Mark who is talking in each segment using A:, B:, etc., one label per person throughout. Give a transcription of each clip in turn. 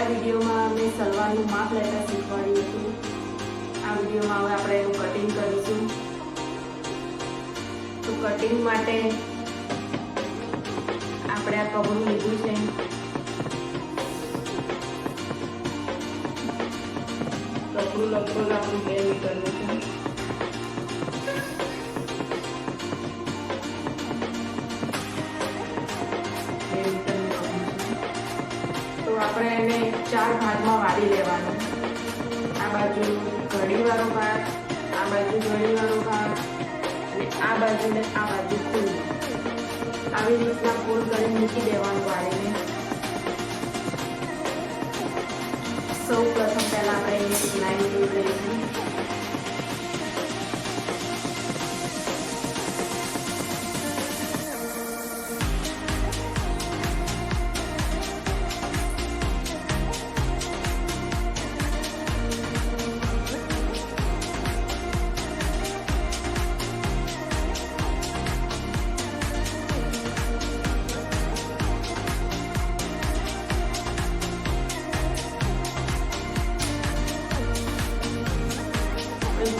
A: ગયા વિડીયોમાં મેં સલવારનું માપ લેતા શીખવાડ્યું હતું. આ વિડીયોમાં હવે આપણે એનું કટિંગ કરીશું. તો કટિંગ માટે આપણે આ કપડું લીધું છે. કપડું લગભગ આપણું 2 મીટરનું છે. આપણે એને 4 ભાગમાં વાળી લેવાનું. આ બાજુ ઘડીવાળો ભાગ, આ બાજુ ઘડીવાળો ભાગ અને આ બાજુ ને આ બાજુ ફૂલ. આવી રીતના ફૂલ કરી મૂકી દેવાનું વાળીને. સૌ પ્રથમ પહેલા આપણે એક લાઈન દોરી લઈશું.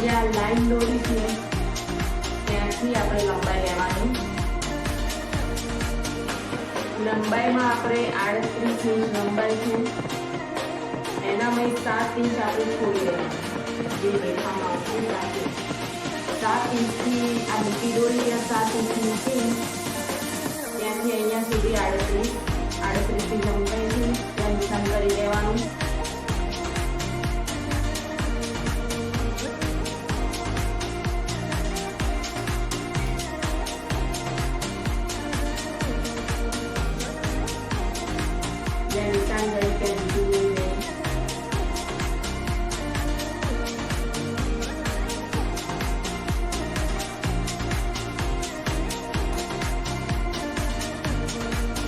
A: જ્યાં લાઈન દોરી છે ત્યાંથી આપણે લંબાઈ લેવાની. લંબાઈમાં આપણે 38 ઇંચ લંબાઈ છે, એનામાં 7 ઇંચ આપણે છોડી લેવાનું. જે રેખામાં આવશે 7 ઇંચથી આ લીટી દોરી ત્યાં 7 ઇંચ મૂકી ત્યાંથી અહીંયા સુધી 38 લંબાઈ છે ત્યાં નિશાન કરી લેવાનું.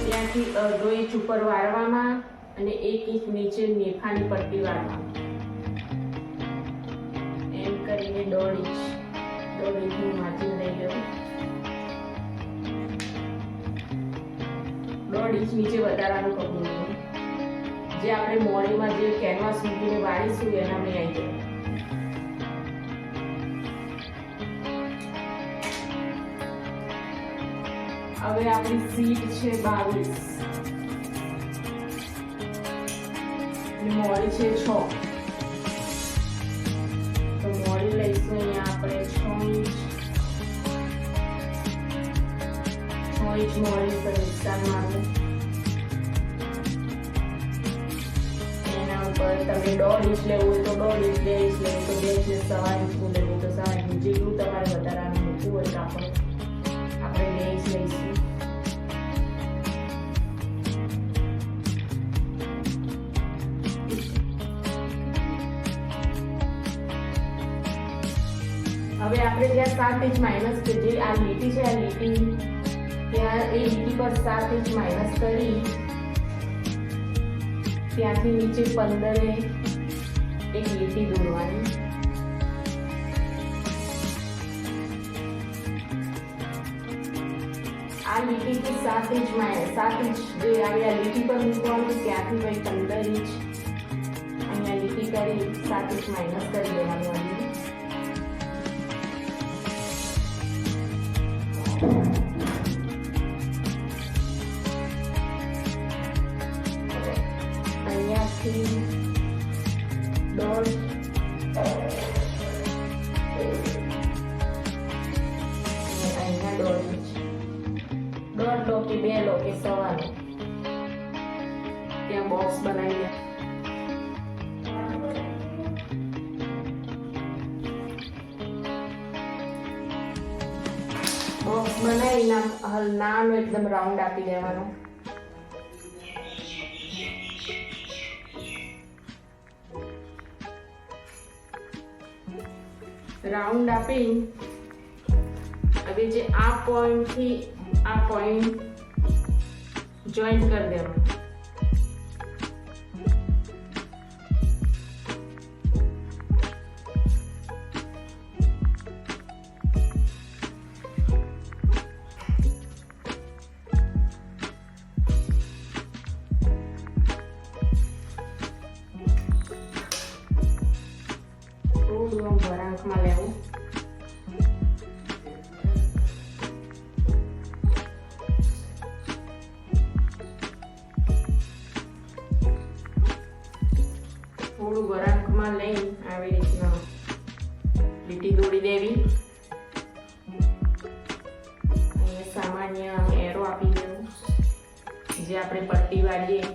A: ત્યાંથી 2 ઇંચ ઉપર વાળવામાં અને 1 ઇંચ નીચે મેખાની પટ્ટી વાળવામાં. એમ કરીને 1.5 ઇંચનું માર્જિન લઈ લેવું. 1.5 ઇંચ નીચે વધારાનું કપડું લેવું. જે આપણે મોડીમાં જે કેનવાસ મૂકીને વાળીશું એના મેં આવી જાય. હવે આપણી સીટ છે 22 અને મોડી છે 6. તો મોડી લઈશું અહીંયા આપણે 6 ઇંચ મોડી પર નિશાન મારવું. એના ઉપર તમે 1.5 ઇંચ લેવું હોય તો 1.5 ઇંચ, 2 ઇંચ લેવું તો 2 ઇંચ, 1.25 ઇંચનું લેવું તો 1.25 ઇંચ. જેટલું તમારે વધારાનું મૂકવું હોય કાપડ આપણે 2 ઇંચ લઈશું. હવે આપણે જ્યાં 7 ઇંચ માઇનસ જે આ લીટી છે, આ લીટી ત્યાં એ લીટી પર 7 ઇંચ માઇનસ કરી ત્યાંથી નીચે 15 એક લીટી દોરવાની. આ લીટીથી 7 ઇંચ જે આવી આ લીટી પર મૂકવાનું ત્યાંથી ભાઈ 15 ઇંચ અહીંયા લીટી કરી 7 ઇંચ માઇનસ કરી દેવાનું. અહીંયાથી 1.5 અહીંયા 1.5 ઇંચ, 1.5 લો કે 2 લો કે 1.25 લો ત્યાં બોક્સ બનાવી દે. બોક્સ બનાવી નાનો એકદમ રાઉન્ડ આપી દેવાનો. રાઉન્ડ આપી હવે જે આ પોઈન્ટ થી આ પોઈન્ટ જોઈન્ટ કરી દેવાનું. રફમાં લેવું. થોડું વરાકમાં લઈ આવી રીતના લીટી દોડી દેવી. અહીંયા સામાન્ય એરો આપી દેવો. જે આપણે પટ્ટી વાળીએ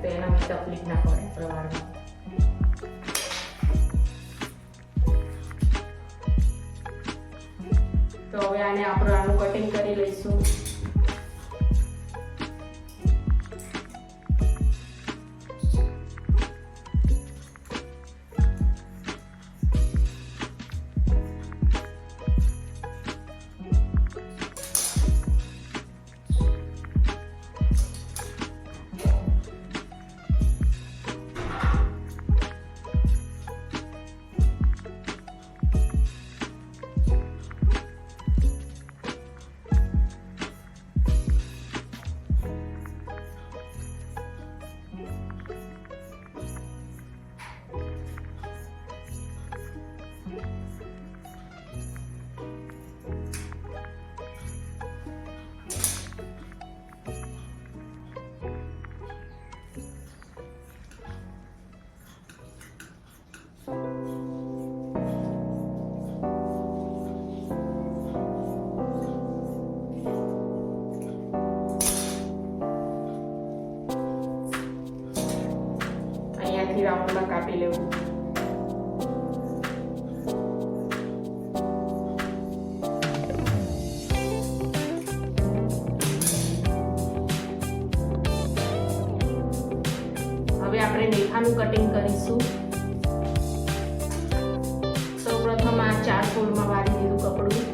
A: તો એનામાં તકલીફ ના પડે પ્રવાહમાં. તો હવે આનું કટિંગ કરી લઈશું. અહીંયાથી રાઉન્ડમાં કાપી લેવું. હવે આપણે નેફાનું કટિંગ કરીશું. સૌપ્રથમ આ 4 ફોલ્ડમાં વાળી દીધું કપડું.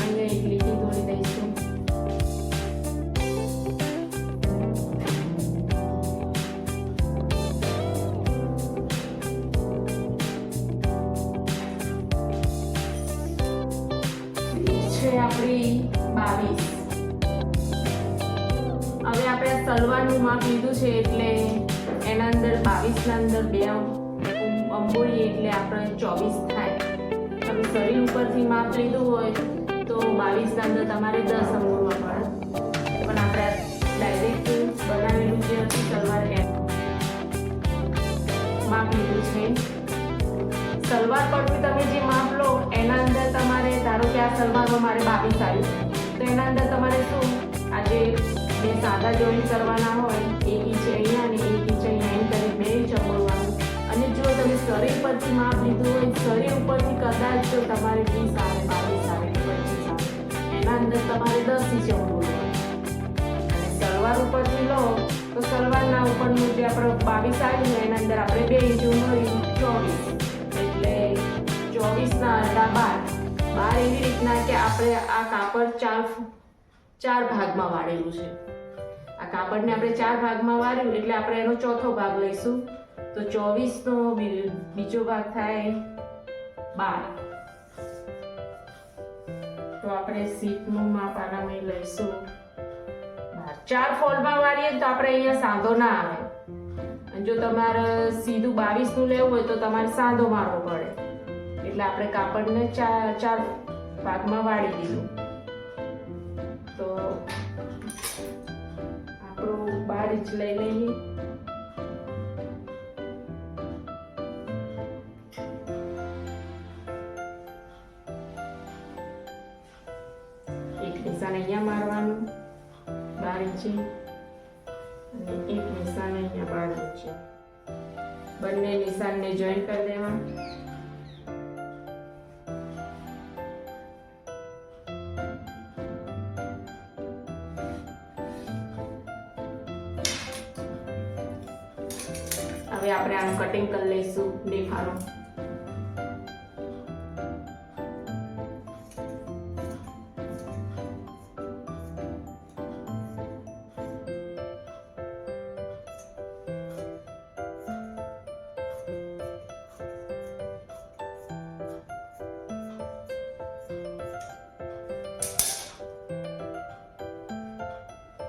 A: અહીંયા એક લીટી દોરી દઈશું. છે આપણી 22. હવે આપણે સલવારનું માપ લીધું છે એટલે એના અંદર 22 ના અંદર 2 અંબોળી એટલે આપણે 24 થાય. તમે શરીર ઉપરથી માપ લીધું હોય તો 22 ના અંદર તમારે 10 અંબોળવા પડે. પણ આપણે ડાયરેક્ટ બનાવેલું જે હતું સલવાર માપ લીધું છે. સલવાર પરથી તમે જે માપ લો એના અંદર તમારે ધારો કે આ સલવારમાં મારે 22 આવ્યું તો એના અંદર તમારે શું આજે 2 સાદા જોઈન્ટ કરવાના હોય, 1 ઇંચ અહીંયા અને 1 ઇંચ અહીંયા એમ કરી 2 ઇંચ અંબોળવાનું. અને જો તમે શરીર પરથી માપ લીધું હોય, શરીર ઉપરથી કદાચ જો તમારે 20 આવે, 22 આવે, 25 આવે એના અંદર તમારે 10 ઇંચ અંબોળવાનું. અને સલવાર ઉપરથી લો તો સલવારના ઉપરનું જે આપણે 22 આવ્યું એના અંદર આપણે 2 ઇંચ ઉમેર્યું 24 એટલે 24 ના અડધા 12 એવી રીતના કે આપણે આ કાપડ 4 ભાગમાં વાળેલું છે. આ કાપડને આપણે 4 ભાગમાં વાળ્યું એટલે આપણે એનો ચોથો ભાગ લઈશું. તો 24 નો બીજો ભાગ થાય 12. તો આપણે સીટનું માપ આનામાં લઈશું 4 ફોલ્ડમાં વાળીએ તો આપણે અહીંયા સાંધો ના આવે. અને જો તમારે સીધું 22 નું લેવું હોય તો તમારે સાંધો મારવો પડે. એટલે આપણે કાપડને 4 ભાગમાં વાળી દીધું. તો આપણું 12 ઇંચ લઈ લઈએ. એક નિશાન અહીંયા મારવાનું 12 ઇંચે અને એક નિશાન અહીંયા 12 ઇંચે. બંને નિશાનને જોઈન્ટ કરી દેવા. હવે આપણે આનું કટિંગ કરી લઈશું નેફાનું.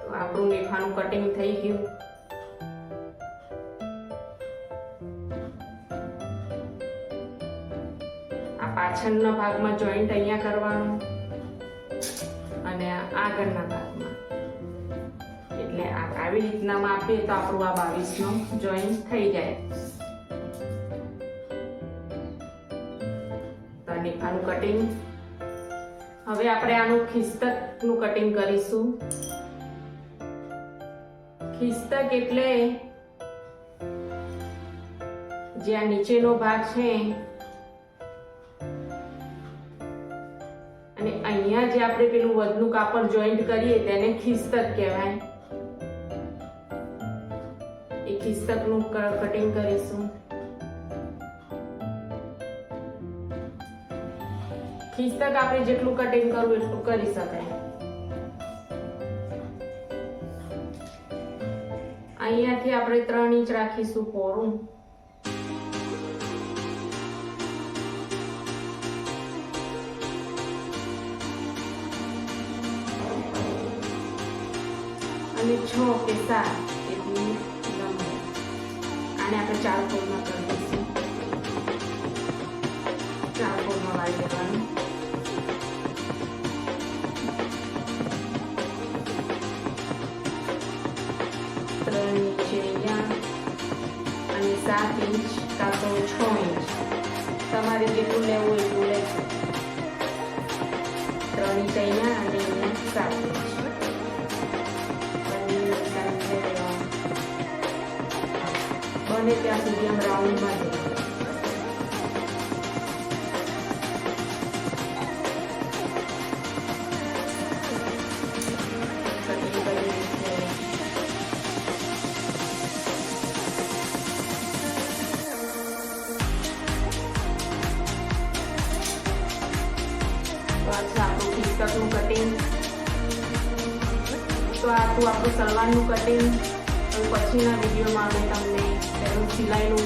A: તો આપણું નેફાનું કટિંગ થઈ ગયું. પાછળના ભાગમાં જોઈન્ટ અહીંયા કરવાનું અને આગળના ભાગમાં, એટલે આવી રીતના માપીએ તો આપણું આ 22 નો જોઈન્ટ થઈ જાય. તો આનું કટિંગ. હવે આપણે આનું ખિસ્તકનું કટિંગ કરીશું. ખિસ્તક એટલે જે આ નીચેનો ભાગ છે અને અહીંયા જે આપણે પેલું વધનું કાપડ જોઈન્ટ કરીએ તેને ખિસ્તક કહેવાય. એ ખિસ્તકનું કટિંગ કરીશું. ખિસ્તક આપણે જેટલું કટિંગ કરવું એટલું કરી શકાય. અહીંયાથી આપણે 3 ઇંચ રાખીશું પહોળું. અને 6 કે 7 એટલી લંબાઈ. આને આપણે 4 ફોલ્ડમાં કરી દઈશું. 4 ફોલ્ડમાં વાળી દેવાનું. નીચે અહીંયા અને 7 ઇંચ કાં તો 6 ઇંચ તમારે જેટલું લેવું એટલું લેશો. 3 ઇંચ અહીંયા અને અહીંયા 7 ઇંચ. બને ત્યાં સુધી આમ રાઉન્ડમાં જઈએ. ખિસ્તકનું કટિંગ. તો આ હતું આપણું સલવારનું કટિંગ. પછીના વિડીયોમાં અમે તમને તેનું સિલાઈનું